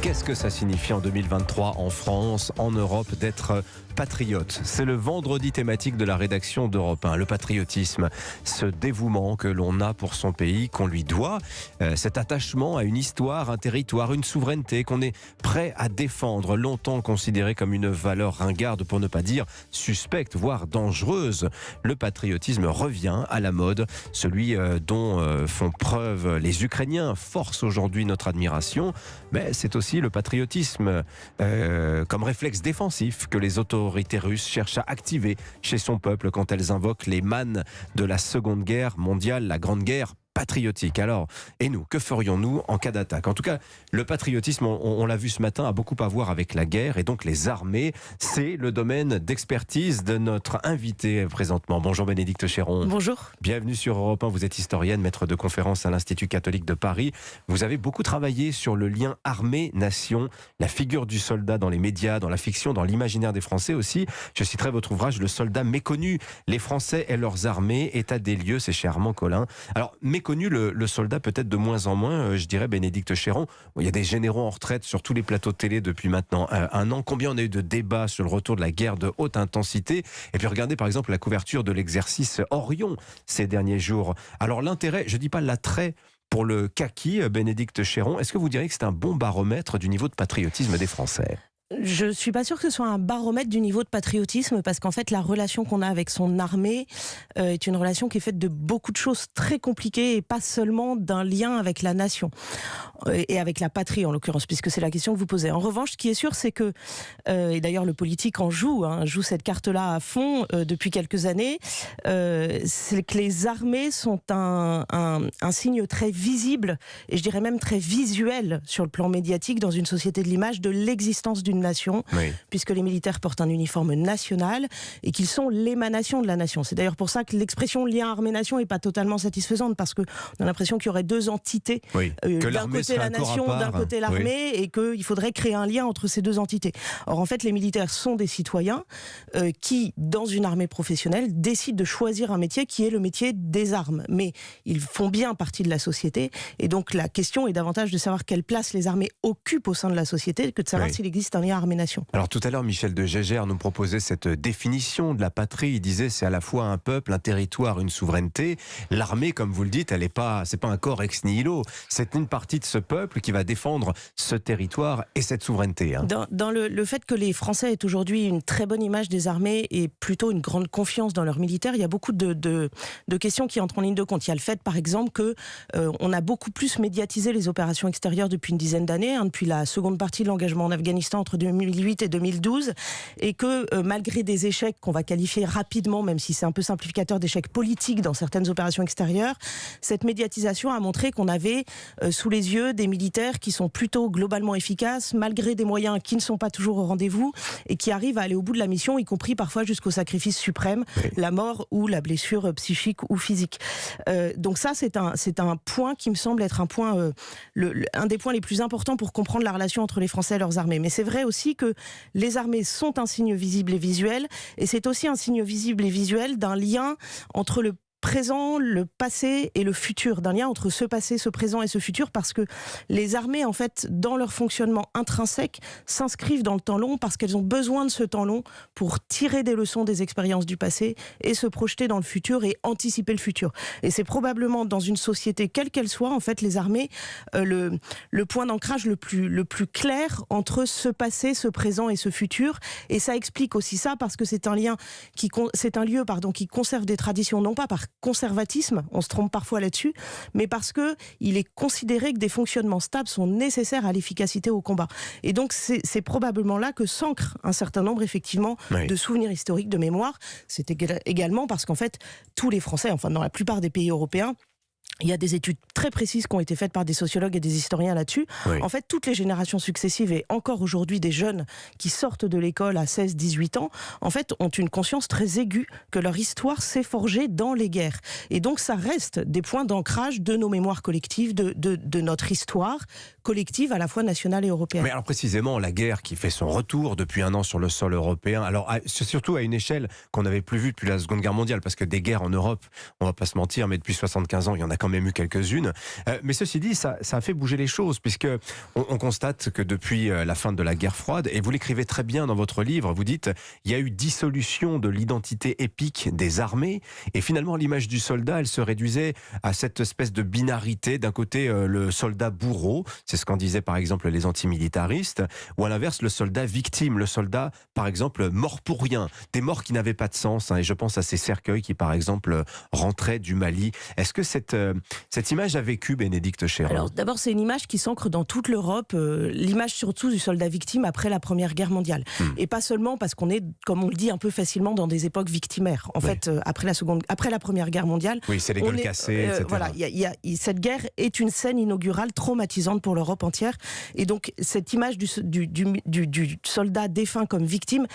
Qu'est-ce que ça signifie en 2023 en France, en Europe, d'être patriote? C'est le vendredi thématique de la rédaction d'Europe 1. Le patriotisme, ce dévouement que l'on a pour son pays, qu'on lui doit, cet attachement à une histoire, un territoire, une souveraineté qu'on est prêt à défendre, longtemps considéré comme une valeur ringarde, pour ne pas dire suspecte, voire dangereuse. Le patriotisme revient à la mode, celui dont font preuve les Ukrainiens, force aujourd'hui notre admiration, mais c'est aussi le patriotisme comme réflexe défensif que les autorités russes cherchent à activer chez son peuple quand elles invoquent les mannes de la Seconde Guerre mondiale, la Grande Guerre patriotique. Alors, et nous, que ferions-nous en cas d'attaque? En tout cas, le patriotisme, on l'a vu ce matin, a beaucoup à voir avec la guerre et donc les armées. C'est le domaine d'expertise de notre invité présentement. Bonjour Bénédicte Chéron. Bonjour. Bienvenue sur Europe 1. Vous êtes historienne, maître de conférence à l'Institut catholique de Paris. Vous avez beaucoup travaillé sur le lien armée-nation, la figure du soldat dans les médias, dans la fiction, dans l'imaginaire des Français aussi. Je citerai votre ouvrage « Le soldat méconnu, les Français et leurs armées, état des lieux », c'est chez Armand Collin. Alors, méconnu le soldat peut-être de moins en moins, je dirais, Bénédicte Chéron. Il y a des généraux en retraite sur tous les plateaux de télé depuis maintenant un an. Combien on a eu de débats sur le retour de la guerre de haute intensité? Et puis regardez par exemple la couverture de l'exercice Orion ces derniers jours. Alors l'intérêt, je ne dis pas l'attrait pour le kaki, Bénédicte Chéron, est-ce que vous diriez que c'est un bon baromètre du niveau de patriotisme des Français? Je ne suis pas sûre que ce soit un baromètre du niveau de patriotisme, parce qu'en fait la relation qu'on a avec son armée est une relation qui est faite de beaucoup de choses très compliquées et pas seulement d'un lien avec la nation et avec la patrie en l'occurrence, puisque c'est la question que vous posez. En revanche, ce qui est sûr, c'est que, et d'ailleurs le politique en joue cette carte-là à fond depuis quelques années, c'est que les armées sont un signe très visible, et je dirais même très visuel sur le plan médiatique dans une société de l'image, de l'existence d'une nation, oui, puisque les militaires portent un uniforme national et qu'ils sont l'émanation de la nation. C'est d'ailleurs pour ça que l'expression lien armée-nation n'est pas totalement satisfaisante, parce qu'on a l'impression qu'il y aurait deux entités, oui, d'un côté la nation, d'un côté l'armée, oui, et qu'il faudrait créer un lien entre ces deux entités. Or en fait les militaires sont des citoyens qui, dans une armée professionnelle, décident de choisir un métier qui est le métier des armes, mais ils font bien partie de la société, et donc la question est davantage de savoir quelle place les armées occupent au sein de la société que de savoir, oui, s'il existe un lien armée-nation. Alors tout à l'heure, Michel de Gégère nous proposait cette définition de la patrie. Il disait c'est à la fois un peuple, un territoire, une souveraineté. L'armée, comme vous le dites, c'est pas un corps ex nihilo. C'est une partie de ce peuple qui va défendre ce territoire et cette souveraineté. Dans le fait que les Français aient aujourd'hui une très bonne image des armées et plutôt une grande confiance dans leurs militaires, il y a beaucoup de questions qui entrent en ligne de compte. Il y a le fait, par exemple, que on a beaucoup plus médiatisé les opérations extérieures depuis une dizaine d'années, depuis la seconde partie de l'engagement en Afghanistan entre 2008 et 2012, et que malgré des échecs qu'on va qualifier rapidement, même si c'est un peu simplificateur, d'échecs politiques dans certaines opérations extérieures, cette médiatisation a montré qu'on avait sous les yeux des militaires qui sont plutôt globalement efficaces, malgré des moyens qui ne sont pas toujours au rendez-vous, et qui arrivent à aller au bout de la mission, y compris parfois jusqu'au sacrifice suprême, oui, la mort ou la blessure psychique ou physique. Donc ça, c'est un point qui me semble être un point, un des points les plus importants pour comprendre la relation entre les Français et leurs armées. Mais c'est vrai aussi que les armées sont un signe visible et visuel, et c'est aussi un signe visible et visuel d'un lien entre le présent, le passé et le futur, d'un lien entre ce passé, ce présent et ce futur, parce que les armées, en fait, dans leur fonctionnement intrinsèque, s'inscrivent dans le temps long parce qu'elles ont besoin de ce temps long pour tirer des leçons des expériences du passé et se projeter dans le futur et anticiper le futur. Et c'est probablement dans une société, quelle qu'elle soit, en fait, les armées, le point d'ancrage le plus clair entre ce passé, ce présent et ce futur. Et ça explique aussi ça, parce que c'est un lieu qui conserve des traditions, non pas par conservatisme, on se trompe parfois là-dessus, mais parce que il est considéré que des fonctionnements stables sont nécessaires à l'efficacité au combat. Et donc c'est probablement là que s'ancre un certain nombre, effectivement, oui, de souvenirs historiques, de mémoire. C'est également parce qu'en fait, tous les Français, enfin dans la plupart des pays européens, il y a des études très précises qui ont été faites par des sociologues et des historiens là-dessus. Oui. En fait, toutes les générations successives, et encore aujourd'hui des jeunes qui sortent de l'école à 16-18 ans, en fait, ont une conscience très aiguë que leur histoire s'est forgée dans les guerres. Et donc, ça reste des points d'ancrage de nos mémoires collectives, de notre histoire collective, à la fois nationale et européenne. Mais alors précisément, la guerre qui fait son retour depuis un an sur le sol européen, alors c'est surtout à une échelle qu'on n'avait plus vue depuis la Seconde Guerre mondiale, parce que des guerres en Europe, on va pas se mentir, mais depuis 75 ans, il y en a a quand même eu quelques-unes. Mais ceci dit, ça a fait bouger les choses, puisque on constate que depuis la fin de la guerre froide, et vous l'écrivez très bien dans votre livre, vous dites il y a eu dissolution de l'identité épique des armées, et finalement l'image du soldat, elle se réduisait à cette espèce de binarité. D'un côté, le soldat bourreau, c'est ce qu'en disaient par exemple les antimilitaristes, ou à l'inverse, le soldat victime, le soldat, par exemple, mort pour rien, des morts qui n'avaient pas de sens, hein, et je pense à ces cercueils qui, par exemple, rentraient du Mali. Est-ce que cette image a vécu, Bénédicte Chéron? Alors d'abord, c'est une image qui s'ancre dans toute l'Europe, l'image surtout du soldat victime après la Première Guerre mondiale. Et pas seulement parce qu'on est, comme on le dit un peu facilement, dans des époques victimaires. En fait, après la Première Guerre mondiale... Oui, c'est les gueules cassées, etc. Voilà, cette guerre est une scène inaugurale traumatisante pour l'Europe entière. Et donc, cette image du soldat défunt comme victime,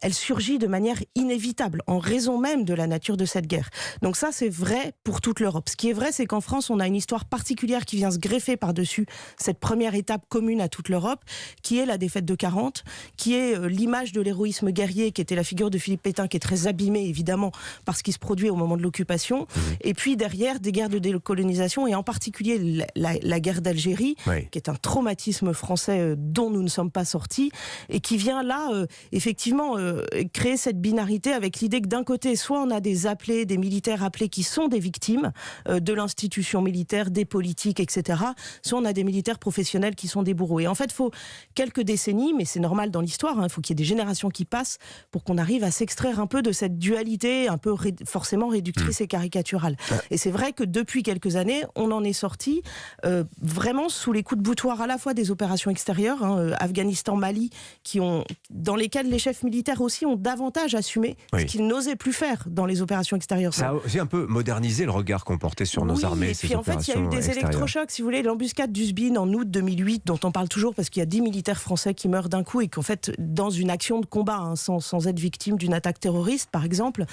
elle surgit de manière inévitable, en raison même de la nature de cette guerre. Donc ça, c'est vrai pour toute l'Europe. Ce qui est vrai, c'est qu'en France, on a une histoire particulière qui vient se greffer par-dessus cette première étape commune à toute l'Europe, qui est la défaite de 40, qui est l'image de l'héroïsme guerrier, qui était la figure de Philippe Pétain, qui est très abîmée, évidemment, par ce qui se produit au moment de l'occupation. Et puis derrière, des guerres de décolonisation, et en particulier la guerre d'Algérie, qui est un traumatisme français dont nous ne sommes pas sortis, et qui vient là, effectivement, créer cette binarité avec l'idée que d'un côté, soit on a des militaires appelés qui sont des victimes de l'institution militaire, des politiques, etc., soit on a des militaires professionnels qui sont des bourreaux. Et en fait, il faut quelques décennies, mais c'est normal dans l'histoire, il faut qu'il y ait des générations qui passent pour qu'on arrive à s'extraire un peu de cette dualité un peu forcément réductrice et caricaturale. Et c'est vrai que depuis quelques années, on en est sorti vraiment sous les coups de boutoir à la fois des opérations extérieures, Afghanistan, Mali, dans lesquelles les chefs militaires aussi ont davantage assumé ce qu'ils n'osaient plus faire dans les opérations extérieures. Ça a aussi un peu modernisé le regard qu'on portait sur nos armées. Et puis en fait, il y a eu des électrochocs, si vous voulez, l'embuscade d'Uzbin en août 2008, dont on parle toujours parce qu'il y a 10 militaires français qui meurent d'un coup et qu'en fait, dans une action de combat, sans être victime d'une attaque terroriste, par exemple,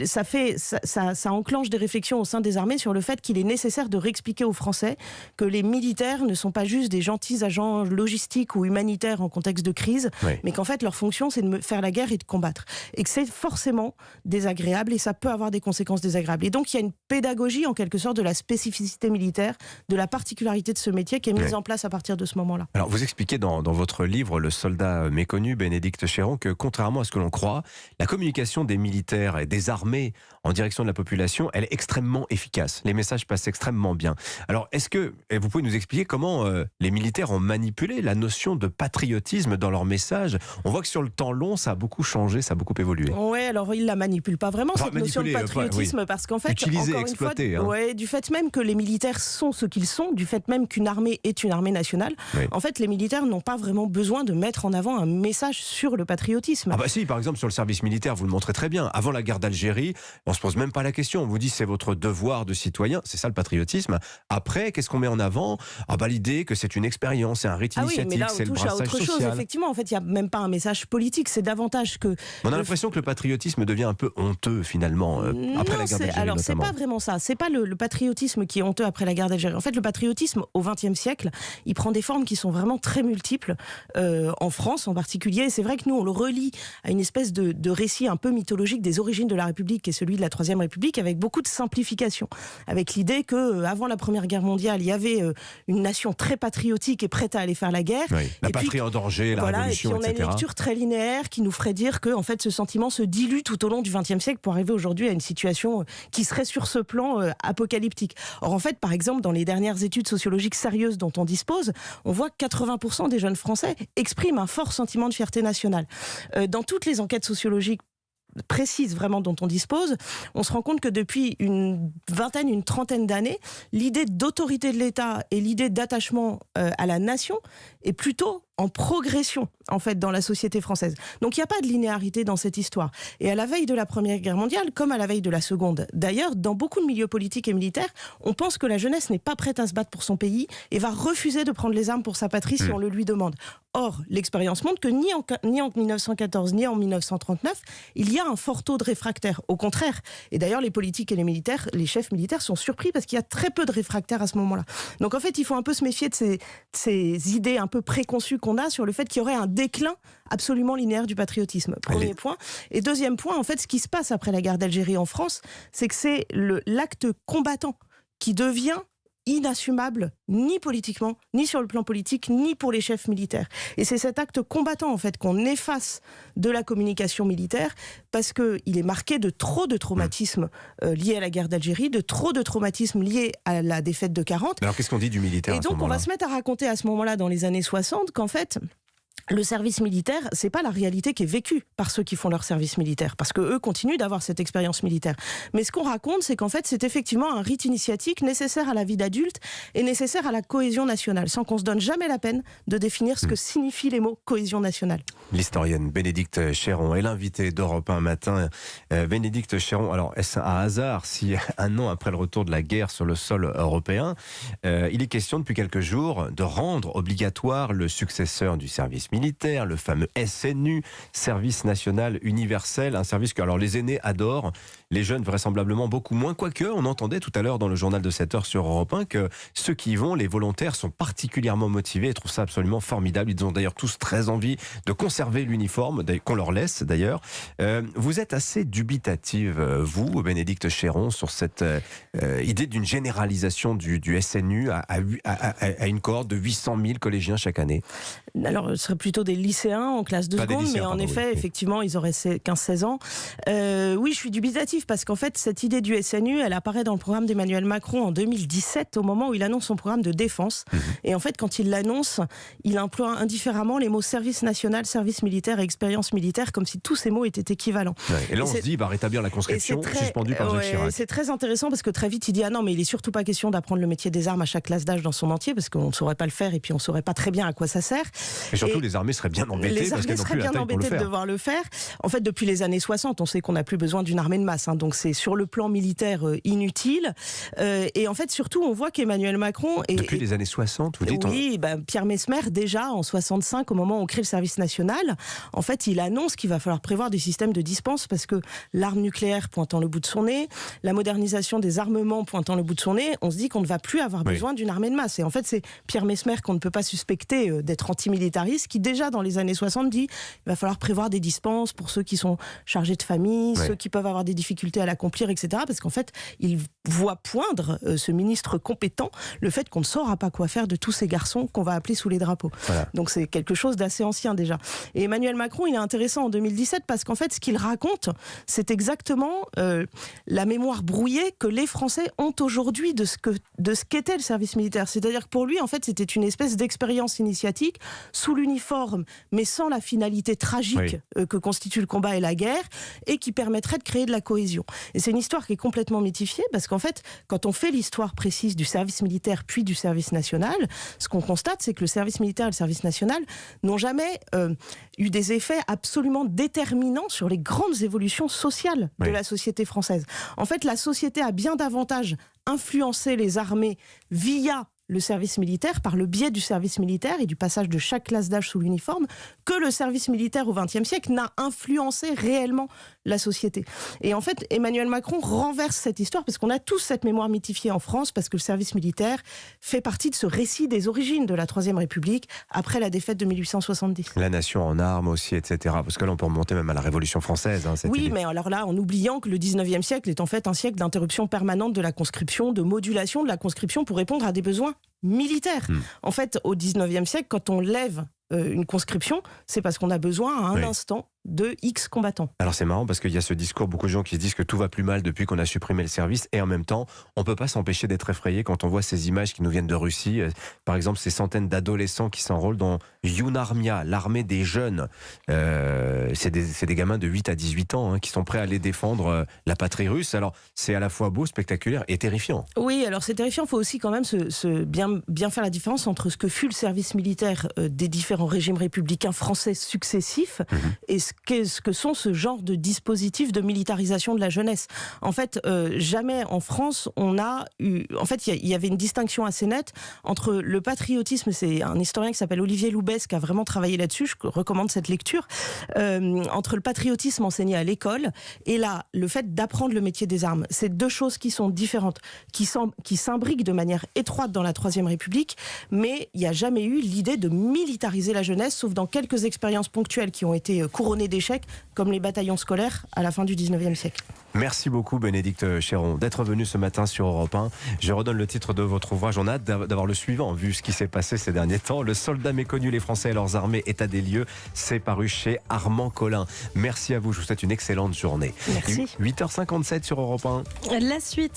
ça enclenche des réflexions au sein des armées sur le fait qu'il est nécessaire de réexpliquer aux Français que les militaires ne sont pas juste des gentils agents logistiques ou humanitaires en contexte de crise, mais qu'en fait, leur fonction, c'est de faire la guerre et de combattre. Et que c'est forcément désagréable et ça peut avoir des conséquences désagréables. Et donc, il y a une pédagogie, en quelque sorte, de la spécificité militaire, de la particularité de ce métier qui est mise en place à partir de ce moment-là. Alors, vous expliquez dans votre livre, Le soldat méconnu, Bénédicte Chéron, que contrairement à ce que l'on croit, la communication des militaires et des armées en direction de la population, elle est extrêmement efficace. Les messages passent extrêmement bien. Alors, est-ce que vous pouvez nous expliquer comment les militaires ont manipulé la notion de patriotisme dans leurs messages? On voit que sur le temps long, ça a beaucoup changé, ça a beaucoup évolué. Oui, alors ils la manipulent pas vraiment, cette notion de patriotisme, parce qu'en fait, utiliser, exploiter. Du fait même que les militaires sont ce qu'ils sont, du fait même qu'une armée est une armée nationale, en fait, les militaires n'ont pas vraiment besoin de mettre en avant un message sur le patriotisme. Ah bah si, par exemple, sur le service militaire, vous le montrez très bien. Avant la guerre d'Algérie, on se pose même pas la question. On vous dit c'est votre devoir de citoyen, c'est ça le patriotisme. Après, qu'est-ce qu'on met en avant? Ah bah l'idée que c'est une expérience, c'est un rite initiatique, c'est le brassage social. Chose. Effectivement, en fait, il y a même pas un message politique, c'est davantage que... On a l'impression que le patriotisme devient un peu honteux finalement après la guerre d'Algérie. Alors c'est pas vraiment ça. C'est pas le patriotisme qui est honteux après la guerre d'Algérie. En fait, le patriotisme au XXe siècle, il prend des formes qui sont vraiment très multiples en France en particulier. Et c'est vrai que nous on le relie à une espèce de récit un peu mythologique des origines de la République, qui est celui de la Troisième République, avec beaucoup de simplification, avec l'idée que avant la Première Guerre mondiale, il y avait une nation très patriotique et prête à aller faire la guerre. La patrie en danger, la révolution, et puis on a une lecture très linéaire qui nous ferait dire que en fait ce sentiment se dilue tout au long du XXe siècle pour arriver aujourd'hui à une situation qui serait sur ce plan apocalyptique. Or en fait, par exemple, dans les dernières études sociologiques sérieuses dont on dispose, on voit que 80% des jeunes Français expriment un fort sentiment de fierté nationale. Dans toutes les enquêtes sociologiques précise vraiment dont on dispose, on se rend compte que depuis une trentaine d'années, l'idée d'autorité de l'État et l'idée d'attachement à la nation est plutôt en progression, en fait, dans la société française. Donc il n'y a pas de linéarité dans cette histoire. Et à la veille de la Première Guerre mondiale, comme à la veille de la Seconde, d'ailleurs, dans beaucoup de milieux politiques et militaires, on pense que la jeunesse n'est pas prête à se battre pour son pays et va refuser de prendre les armes pour sa patrie si on le lui demande. Or, l'expérience montre que ni en 1914 ni en 1939, il y a un fort taux de réfractaires. Au contraire. Et d'ailleurs, les politiques et les chefs militaires sont surpris parce qu'il y a très peu de réfractaires à ce moment-là. Donc en fait, il faut un peu se méfier de ces idées un peu préconçues qu'on a sur le fait qu'il y aurait un déclin absolument linéaire du patriotisme. Premier point. Et deuxième point, en fait, ce qui se passe après la guerre d'Algérie en France, c'est que c'est l'acte combattant qui devient inassumable, ni politiquement, ni sur le plan politique, ni pour les chefs militaires. Et c'est cet acte combattant, en fait, qu'on efface de la communication militaire, parce qu'il est marqué de trop de traumatismes liés à la guerre d'Algérie, de trop de traumatismes liés à la défaite de 40. Alors qu'est-ce qu'on dit du militaire à ce moment-là ? Et donc on va se mettre à raconter à ce moment-là, dans les années 60, qu'en fait, le service militaire, c'est pas la réalité qui est vécue par ceux qui font leur service militaire, parce que eux continuent d'avoir cette expérience militaire. Mais ce qu'on raconte, c'est qu'en fait, c'est effectivement un rite initiatique nécessaire à la vie d'adulte et nécessaire à la cohésion nationale, sans qu'on se donne jamais la peine de définir ce que signifient les mots cohésion nationale. L'historienne Bénédicte Chéron est l'invitée d'Europe 1 matin. Bénédicte Chéron, alors est-ce un hasard si un an après le retour de la guerre sur le sol européen, il est question depuis quelques jours de rendre obligatoire le successeur du service militaire, le fameux SNU, Service National Universel, un service que alors, les aînés adorent, les jeunes vraisemblablement beaucoup moins, quoique on entendait tout à l'heure dans le journal de 7h sur Europe 1 que ceux qui y vont, les volontaires, sont particulièrement motivés et trouvent ça absolument formidable. Ils ont d'ailleurs tous très envie de conserver l'uniforme, qu'on leur laisse d'ailleurs. Vous êtes assez dubitative, vous, Bénédicte Chéron, sur cette idée d'une généralisation du SNU à une cohorte de 800 000 collégiens chaque année. Alors, ce serait plutôt des lycéens en classe de seconde, mais en effet, effectivement, ils auraient 15-16 ans. Oui, je suis dubitatif, parce qu'en fait, cette idée du SNU, elle apparaît dans le programme d'Emmanuel Macron en 2017, au moment où il annonce son programme de défense. Et en fait, quand il l'annonce, il emploie indifféremment les mots service national, service militaire et expérience militaire, comme si tous ces mots étaient équivalents. Ouais, et là, on se dit, rétablir la conscription suspendue par Jacques Chirac. C'est très intéressant, parce que très vite, il dit, ah non, mais il n'est surtout pas question d'apprendre le métier des armes à chaque classe d'âge dans son entier, parce qu'on ne saurait pas le faire, et puis on ne saurait pas très bien à quoi ça sert. Et surtout, les armées seraient bien embêtées. Les armées seraient bien embêtées de devoir le faire. En fait, depuis les années 60, on sait qu'on n'a plus besoin d'une armée de masse. Donc c'est sur le plan militaire inutile. Et en fait, surtout, on voit qu'Emmanuel Macron... Depuis les années 60, vous dites? Oui, Pierre Messmer, déjà en 65, au moment où on crée le service national, en fait, il annonce qu'il va falloir prévoir des systèmes de dispense, parce que l'arme nucléaire pointant le bout de son nez, la modernisation des armements pointant le bout de son nez, on se dit qu'on ne va plus avoir besoin d'une armée de masse. Et en fait, c'est Pierre Messmer, qu'on ne peut pas suspecter d'être antimilitariste, qui déjà dans les années 60 dit il va falloir prévoir des dispenses pour ceux qui sont chargés de famille, ceux qui peuvent avoir des difficultés à l'accomplir, etc. Parce qu'en fait, il voit poindre, ce ministre compétent, le fait qu'on ne saura pas quoi faire de tous ces garçons qu'on va appeler sous les drapeaux. Voilà. Donc c'est quelque chose d'assez ancien déjà. Et Emmanuel Macron, il est intéressant en 2017, parce qu'en fait, ce qu'il raconte, c'est exactement la mémoire brouillée que les Français ont aujourd'hui de ce qu'était le service militaire. C'est-à-dire que pour lui, en fait, c'était une espèce d'expérience initiatique sous l'uniforme, mais sans la finalité tragique que constitue le combat et la guerre, et qui permettrait de créer de la cohésion. Et c'est une histoire qui est complètement mythifiée, parce qu'en fait, quand on fait l'histoire précise du service militaire puis du service national, ce qu'on constate, c'est que le service militaire et le service national n'ont jamais eu des effets absolument déterminants sur les grandes évolutions sociales de la société française. En fait, la société a bien davantage influencé les armées via le service militaire, par le biais du service militaire et du passage de chaque classe d'âge sous l'uniforme, que le service militaire au XXe siècle n'a influencé réellement la société. Et en fait, Emmanuel Macron renverse cette histoire, parce qu'on a tous cette mémoire mythifiée en France, parce que le service militaire fait partie de ce récit des origines de la Troisième République, après la défaite de 1870. La nation en armes aussi, etc. Parce que là, on peut remonter même à la Révolution française. Oui, mais alors là, en oubliant que le 19e siècle est en fait un siècle d'interruption permanente de la conscription, de modulation de la conscription pour répondre à des besoins militaire. En fait, au 19e siècle, quand on lève une conscription, c'est parce qu'on a besoin à un instant de X combattants. Alors c'est marrant, parce qu'il y a ce discours, beaucoup de gens qui se disent que tout va plus mal depuis qu'on a supprimé le service, et en même temps, on ne peut pas s'empêcher d'être effrayé quand on voit ces images qui nous viennent de Russie. Par exemple, ces centaines d'adolescents qui s'enrôlent dans Younarmia, l'armée des jeunes. C'est des gamins de 8 à 18 ans qui sont prêts à aller défendre la patrie russe. Alors c'est à la fois beau, spectaculaire et terrifiant. Oui, alors c'est terrifiant. Il faut aussi quand même bien faire la différence entre ce que fut le service militaire des différents régimes républicains français successifs et ce que sont ce genre de dispositifs de militarisation de la jeunesse. En fait, jamais en France, on a eu... En fait, il y avait une distinction assez nette entre le patriotisme, c'est un historien qui s'appelle Olivier Loubès qui a vraiment travaillé là-dessus, je recommande cette lecture, entre le patriotisme enseigné à l'école et là, le fait d'apprendre le métier des armes. C'est deux choses qui sont différentes, qui s'imbriquent de manière étroite dans la Troisième République, mais il n'y a jamais eu l'idée de militariser la jeunesse, sauf dans quelques expériences ponctuelles qui ont été couronnées condamnés d'échec, comme les bataillons scolaires à la fin du 19e siècle. Merci beaucoup Bénédicte Chéron d'être venu ce matin sur Europe 1. Je redonne le titre de votre ouvrage. On a hâte d'avoir le suivant, vu ce qui s'est passé ces derniers temps. Le soldat méconnu, les Français et leurs armées, état des lieux. C'est paru chez Armand Collin. Merci à vous. Je vous souhaite une excellente journée. Merci. 8h57 sur Europe 1. La suite.